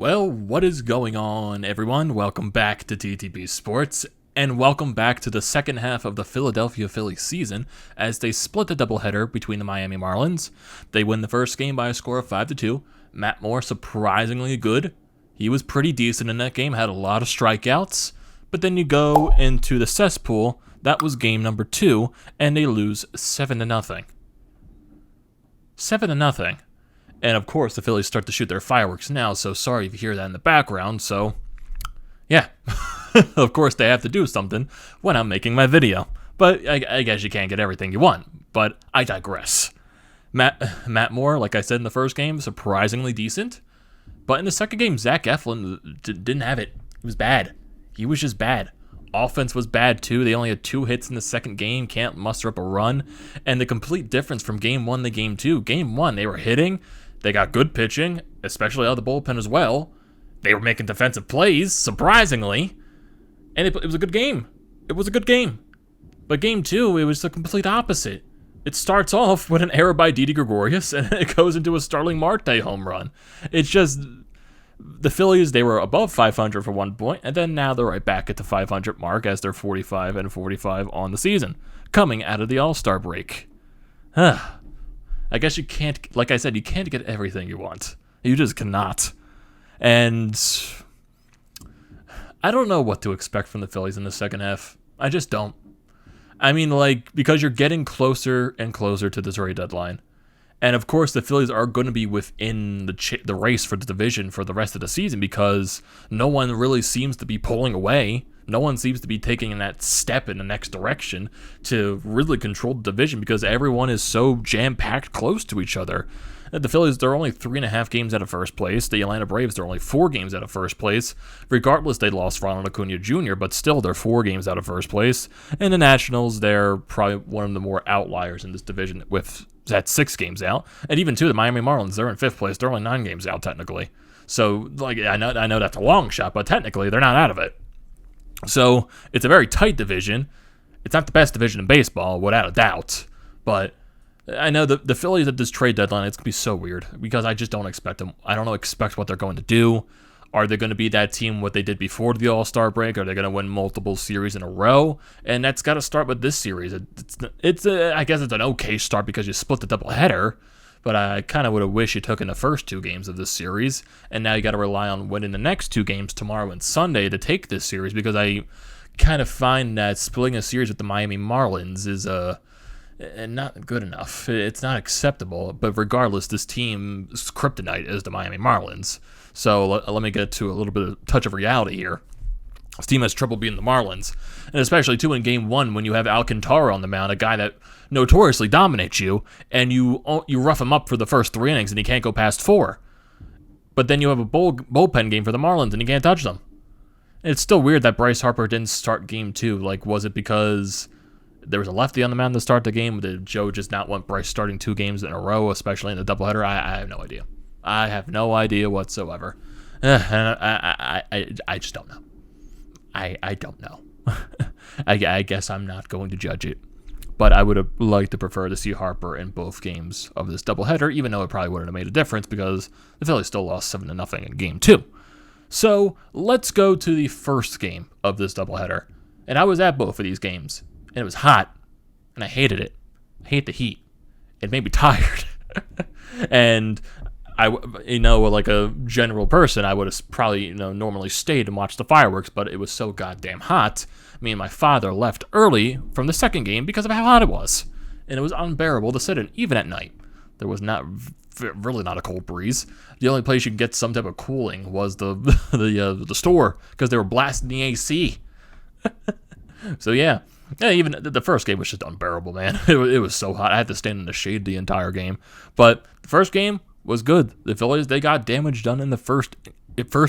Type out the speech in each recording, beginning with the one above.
Well, what is going on, everyone? Welcome back to TTP Sports, and welcome back to the second half of the Philadelphia Phillies season as they split the doubleheader between the Miami Marlins. They win the first game by a score of 5-2. Matt Moore, surprisingly good. He was pretty decent in that game, had a lot of strikeouts, but then you go into the cesspool. That was game number 2, and they lose 7-0. 7-0. And of course, the Phillies start to shoot their fireworks now, so sorry if you hear that in the background. So, yeah, of course they have to do something when I'm making my video. But I guess you can't get everything you want. But I digress. Matt Moore, like I said in the first game, surprisingly decent. But in the second game, Zach Eflin didn't have it. He was bad. He was just bad. Offense was bad too. They only had 2 hits in the second game, can't muster up a run. And the complete difference from game 1 to game 2. Game 1, they were hitting. They got good pitching, especially out of the bullpen as well. They were making defensive plays, surprisingly. And it was a good game. It was a good game. But game 2, it was the complete opposite. It starts off with an error by Didi Gregorius, and it goes into a Starling Marte home run. It's just, the Phillies, they were above 500 for one point, and then now they're right back at the 500 mark as they're 45-45 on the season, coming out of the All-Star break. I guess you can't, like I said, you can't get everything you want. You just cannot. And I don't know what to expect from the Phillies in the second half. I just don't. I mean, because you're getting closer and closer to the trade deadline. And of course, the Phillies are going to be within the race for the division for the rest of the season because no one really seems to be pulling away. No one seems to be taking that step in the next direction to really control the division because everyone is so jam-packed close to each other. The Phillies, they're only 3.5 games out of first place. The Atlanta Braves, they're only 4 games out of first place. Regardless, they lost Ronald Acuna Jr., but still, they're 4 games out of first place. And the Nationals, they're probably one of the more outliers in this division with that 6 games out. And even, too, the Miami Marlins, they're in 5th place. They're only 9 games out, technically. So, I know that's a long shot, but technically, they're not out of it. So, it's a very tight division. It's not the best division in baseball, without a doubt. But I know the Phillies at this trade deadline, it's going to be so weird because I just don't expect them. I don't expect what they're going to do. Are they going to be that team what they did before the All-Star break? Are they going to win multiple series in a row? And that's got to start with this series. I guess it's an okay start because you split the doubleheader. But I kind of would have wished you took in the first 2 games of this series, and now you got to rely on winning the next 2 games tomorrow and Sunday to take this series because I kind of find that splitting a series with the Miami Marlins is not good enough. It's not acceptable, but regardless, this team's kryptonite is the Miami Marlins. So let me get to a little bit of touch of reality here. This team has trouble beating the Marlins, and especially, too, in Game 1 when you have Alcantara on the mound, a guy that notoriously dominates you, and you rough him up for the first 3 innings, and he can't go past 4. But then you have a bullpen game for the Marlins, and you can't touch them. And it's still weird that Bryce Harper didn't start Game 2. Was it because there was a lefty on the mound to start the game? Did Joe just not want Bryce starting 2 games in a row, especially in the doubleheader? I have no idea. I have no idea whatsoever. I just don't know. I don't know. I guess I'm not going to judge it. But I would have liked to prefer to see Harper in both games of this doubleheader, even though it probably wouldn't have made a difference because the Phillies still lost 7-0 in Game 2. So let's go to the first game of this doubleheader. And I was at both of these games, and it was hot, and I hated it. I hate the heat. It made me tired. And like a general person, I would have probably, normally stayed and watched the fireworks, but it was so goddamn hot. Me and my father left early from the second game because of how hot it was. And it was unbearable to sit in, even at night. There was really not a cold breeze. The only place you could get some type of cooling was the store because they were blasting the AC. So yeah, even the first game was just unbearable, man. It was so hot. I had to stand in the shade the entire game. But the first game was good. The Phillies, they got damage done in the first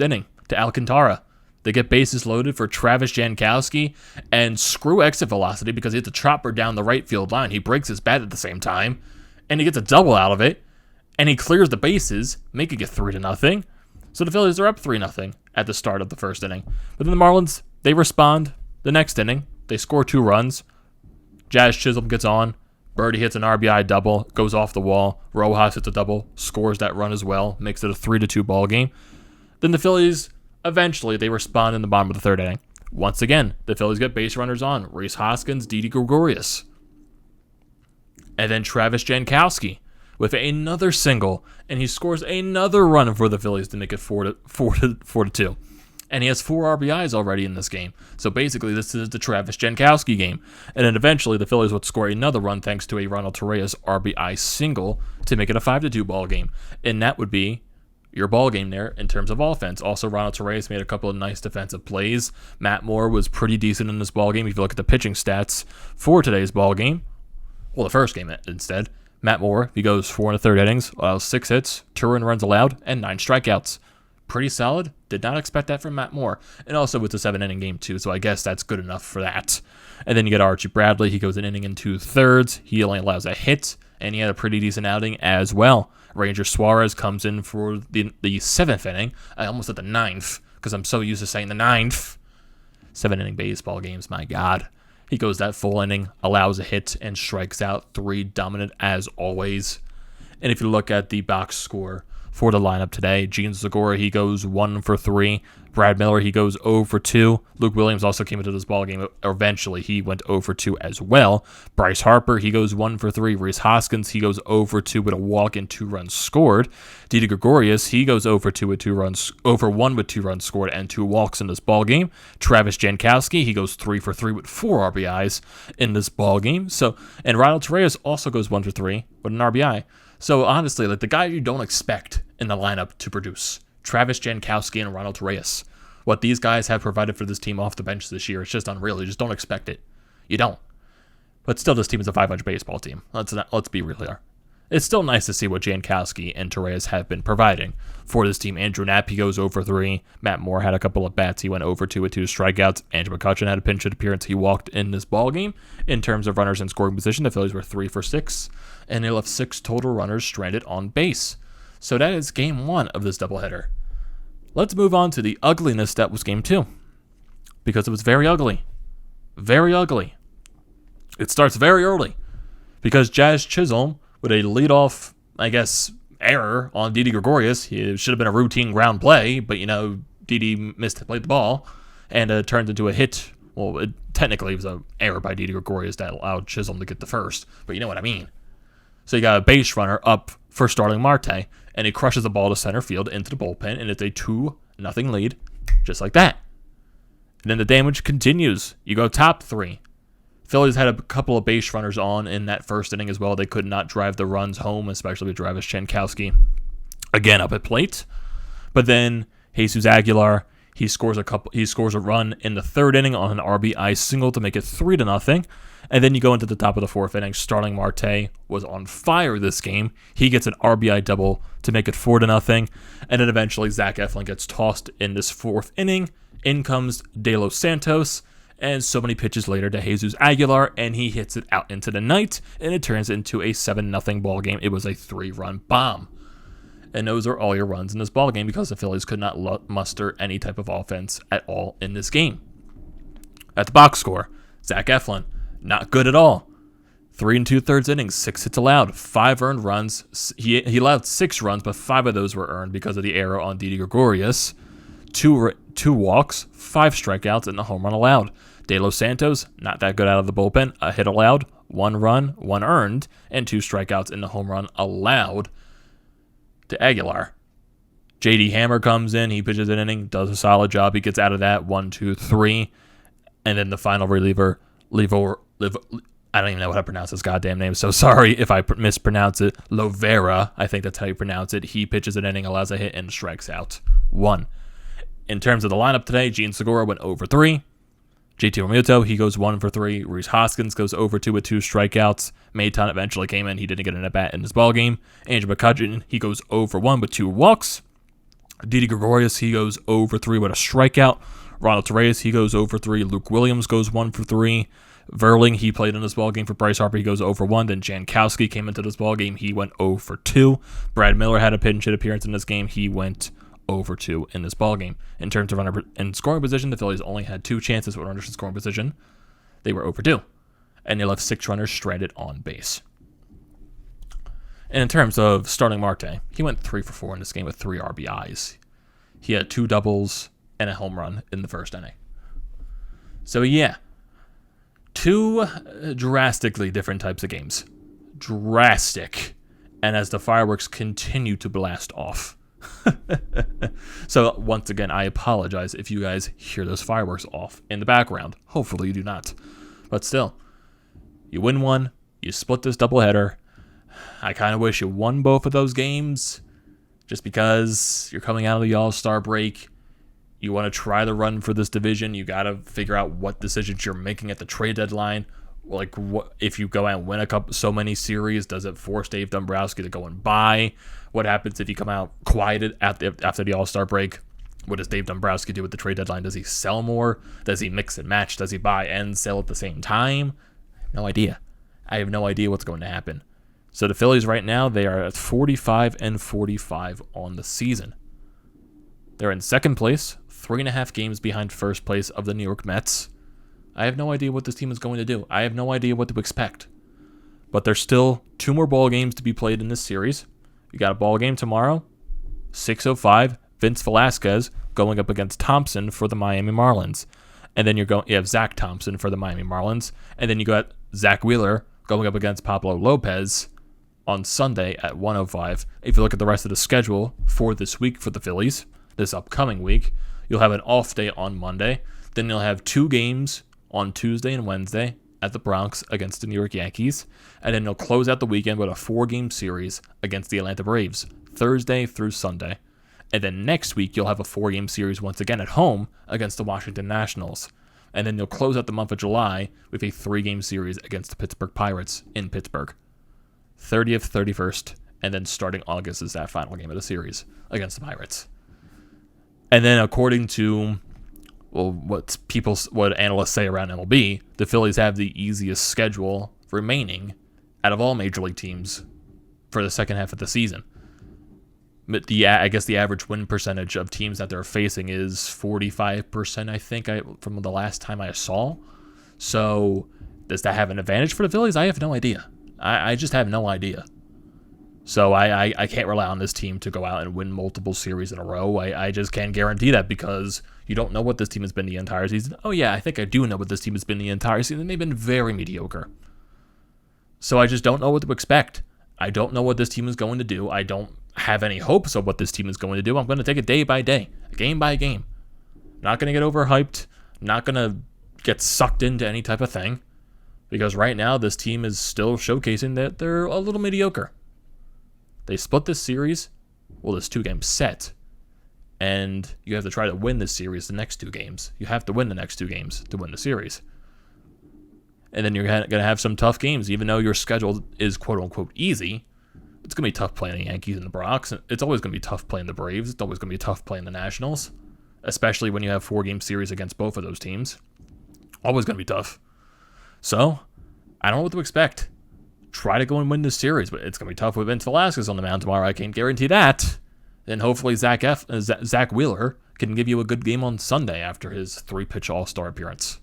inning to Alcantara. They get bases loaded for Travis Jankowski, and screw exit velocity because he hits a chopper down the right field line. He breaks his bat at the same time, and he gets a double out of it, and he clears the bases, making it 3-0. So the Phillies are up 3-0 at the start of the first inning. But then the Marlins, they respond the next inning. They score 2 runs. Jazz Chisholm gets on. Birdie hits an RBI double, goes off the wall. Rojas hits a double, scores that run as well, makes it a 3-2 ball game. Then the Phillies, eventually, they respond in the bottom of the third inning. Once again, the Phillies get base runners on. Rhys Hoskins, Didi Gregorius. And then Travis Jankowski with another single, and he scores another run for the Phillies to make it 4-2. And he has 4 RBIs already in this game. So basically, this is the Travis Jankowski game. And then eventually, the Phillies would score another run thanks to a Ronald Torreyes RBI single to make it a 5-2 ball game. And that would be your ball game there in terms of offense. Also, Ronald Torreyes made a couple of nice defensive plays. Matt Moore was pretty decent in this ball game. If you look at the pitching stats for today's ball game, well, the first game instead, Matt Moore, he goes 4 1/3 innings, allows 6 hits, 2 earned runs allowed, and 9 strikeouts. Pretty solid. Did not expect that from Matt Moore. And also it's a 7-inning game too, so I guess that's good enough for that. And then you get Archie Bradley. He goes an inning and 2/3. He only allows a hit, and he had a pretty decent outing as well. Ranger Suarez comes in for the 7th inning. I almost said the 9th because I'm so used to saying the 9th. 7-inning baseball games, my God. He goes that full inning, allows a hit, and strikes out 3, dominant as always. And if you look at the box score for the lineup today, Gene Segura, he goes 1 for 3. Brad Miller, he goes 0 for 2. Luke Williams also came into this ballgame. Eventually, he went 0 for 2 as well. Bryce Harper, he goes 1 for 3. Rhys Hoskins, he goes 0 for 2 with a walk and 2 runs scored. Didi Gregorius, he goes 0 for 2 with 2 runs, 0 for 1 with 2 runs scored and 2 walks in this ballgame. Travis Jankowski, he goes 3 for 3 with 4 RBIs in this ballgame. So, and Ronald Torreyes also goes 1 for 3 with an RBI. So honestly, like the guy you don't expect in the lineup to produce, Travis Jankowski and Ronald Torreyes. What these guys have provided for this team off the bench this year, it's just unreal. You just don't expect it. You don't. But still, this team is a 500 baseball team. Let's be real here. It's still nice to see what Jankowski and Torreyes have been providing for this team. Andrew Knapp, he goes 0 for 3. Matt Moore had a couple of bats. He went 0 for 2 with 2 strikeouts. Andrew McCutchen had a pinch hit appearance. He walked in this ballgame. In terms of runners in scoring position, the Phillies were 3 for 6, and they left 6 total runners stranded on base. So that is game 1 of this doubleheader. Let's move on to the ugliness that was game 2, because it was very ugly. Very ugly. It starts very early, because Jazz Chisholm, with a leadoff, I guess, error on Didi Gregorius. It should have been a routine ground play, but, Didi misplayed the ball, and it turned into a hit. Well, technically, it was an error by Didi Gregorius that allowed Chisholm to get the first, but you know what I mean. So you got a base runner up for Starling Marte, and he crushes the ball to center field into the bullpen, and it's a 2-0 lead, just like that. And then the damage continues. You go top 3. Phillies had a couple of base runners on in that first inning as well. They could not drive the runs home, especially with Travis Jankowski again up at plate. But then Jesus Aguilar, he scores a run in the third inning on an RBI single to make it 3-0. And then you go into the top of the fourth inning. Starling Marte was on fire this game. He gets an RBI double to make it 4-0. And then eventually Zach Eflin gets tossed in this fourth inning. In comes De Los Santos. And so many pitches later to Jesus Aguilar, and he hits it out into the night, and it turns into a 7-0 ball game. It was a 3-run bomb. And those are all your runs in this ball game because the Phillies could not muster any type of offense at all in this game. At the box score, Zach Eflin, not good at all. 3 2/3 innings, 6 hits allowed, 5 earned runs. He allowed 6 runs, but 5 of those were earned because of the error on Didi Gregorius. 2 walks, 5 strikeouts, and the home run allowed. De Los Santos, not that good out of the bullpen. A hit allowed, 1 run, 1 earned, and 2 strikeouts in the home run allowed to Aguilar. J.D. Hammer comes in. He pitches an inning, does a solid job. He gets out of that 1, 2, 3. And then the final reliever, I don't even know how to pronounce his goddamn name, so sorry if I mispronounce it. Lovera, I think that's how you pronounce it. He pitches an inning, allows a hit, and strikes out 1. In terms of the lineup today, Gene Segura went 0 for 3. JT Realmuto, he goes 1 for 3. Rhys Hoskins goes 0 for 2 with 2 strikeouts. Maton eventually came in. He didn't get an at-bat in this ballgame. Andrew McCutchen, he goes 0 for 1 with 2 walks. Didi Gregorius, he goes 0 for 3 with a strikeout. Ronald Torreyes, he goes 0 for 3. Luke Williams goes 1 for 3. Verling, he played in this ballgame for Bryce Harper. He goes 0 for 1. Then Jankowski came into this ballgame. He went 0 for 2. Brad Miller had a pinch hit appearance in this game. He went 0 for 2 in this ballgame. In terms of runner in scoring position, the Phillies only had 2 chances with runners in scoring position. They were 0 for 2. And they left 6 runners stranded on base. And in terms of Starling Marte, he went 3 for 4 in this game with 3 RBIs. He had 2 doubles and a home run in the first inning. So yeah, 2 drastically different types of games. Drastic. And as the fireworks continue to blast off. So once again, I apologize if you guys hear those fireworks off in the background. Hopefully you do not. But still, you win one, you split this doubleheader. I kind of wish you won both of those games, just because you're coming out of the All-Star break. You want to try the run for this division. You got to figure out what decisions you're making at the trade deadline. Like, what if you go out and win so many series? Does it force Dave Dombrowski to go and buy? What happens if you come out quieted after the All-Star break? What does Dave Dombrowski do with the trade deadline? Does he sell more? Does he mix and match? Does he buy and sell at the same time? No idea. I have no idea what's going to happen. So the Phillies right now, they are at 45-45 on the season. They're in second place, 3.5 games behind first place of the New York Mets. I have no idea what this team is going to do. I have no idea what to expect. But there's still 2 more ball games to be played in this series. You got a ball game tomorrow, 6:05. Vince Velasquez going up against Thompson for the Miami Marlins. And then you have Zach Thompson for the Miami Marlins. And then you got Zach Wheeler going up against Pablo Lopez on Sunday at 1:05. If you look at the rest of the schedule for this week for the Phillies, this upcoming week, you'll have an off day on Monday. Then you'll have 2 games on Tuesday and Wednesday at the Bronx against the New York Yankees. And then you'll close out the weekend with a 4-game series against the Atlanta Braves, Thursday through Sunday. And then next week, you'll have a 4-game series once again at home against the Washington Nationals. And then you'll close out the month of July with a 3-game series against the Pittsburgh Pirates in Pittsburgh. 30th, 31st, and then starting August is that final game of the series against the Pirates. And then according to what analysts say around MLB, the Phillies have the easiest schedule remaining out of all major league teams for the second half of the season. But I guess the average win percentage of teams that they're facing is 45%, I think, from the last time I saw. So does that have an advantage for the Phillies? I have no idea. I just have no idea. So I can't rely on this team to go out and win multiple series in a row. I just can't guarantee that because you don't know what this team has been the entire season. Oh yeah, I think I do know what this team has been the entire season. They've been very mediocre. So I just don't know what to expect. I don't know what this team is going to do. I don't have any hopes of what this team is going to do. I'm going to take it day by day, game by game. Not going to get overhyped. Not going to get sucked into any type of thing. Because right now, this team is still showcasing that they're a little mediocre. They split this series. Well, this 2-game set. And you have to try to win this series the next 2 games. You have to win the next 2 games to win the series. And then you're going to have some tough games. Even though your schedule is quote-unquote easy, it's going to be tough playing the Yankees in the Bronx. It's always going to be tough playing the Braves. It's always going to be tough playing the Nationals. Especially when you have 4-game series against both of those teams. Always going to be tough. So, I don't know what to expect. Try to go and win this series, but it's going to be tough with Vince Velasquez on the mound tomorrow. I can't guarantee that. Then hopefully Zach Wheeler can give you a good game on Sunday after his 3-pitch All-Star appearance.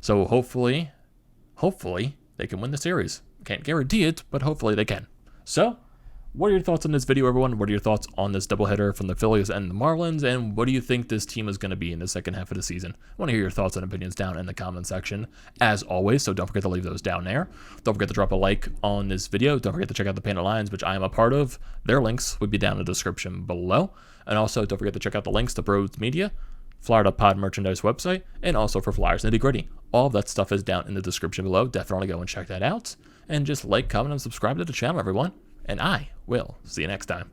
So hopefully they can win the series. Can't guarantee it, but hopefully they can. So, what are your thoughts on this video, everyone? What are your thoughts on this doubleheader from the Phillies and the Marlins? And what do you think this team is going to be in the second half of the season? I want to hear your thoughts and opinions down in the comment section, as always. So don't forget to leave those down there. Don't forget to drop a like on this video. Don't forget to check out the Painted Lines, which I am a part of. Their links would be down in the description below. And also, don't forget to check out the links to Bros Media, Florida Pod merchandise website, and also for Flyers Nitty Gritty. All of that stuff is down in the description below. Definitely go and check that out. And just like, comment, and subscribe to the channel, everyone. And I will see you next time.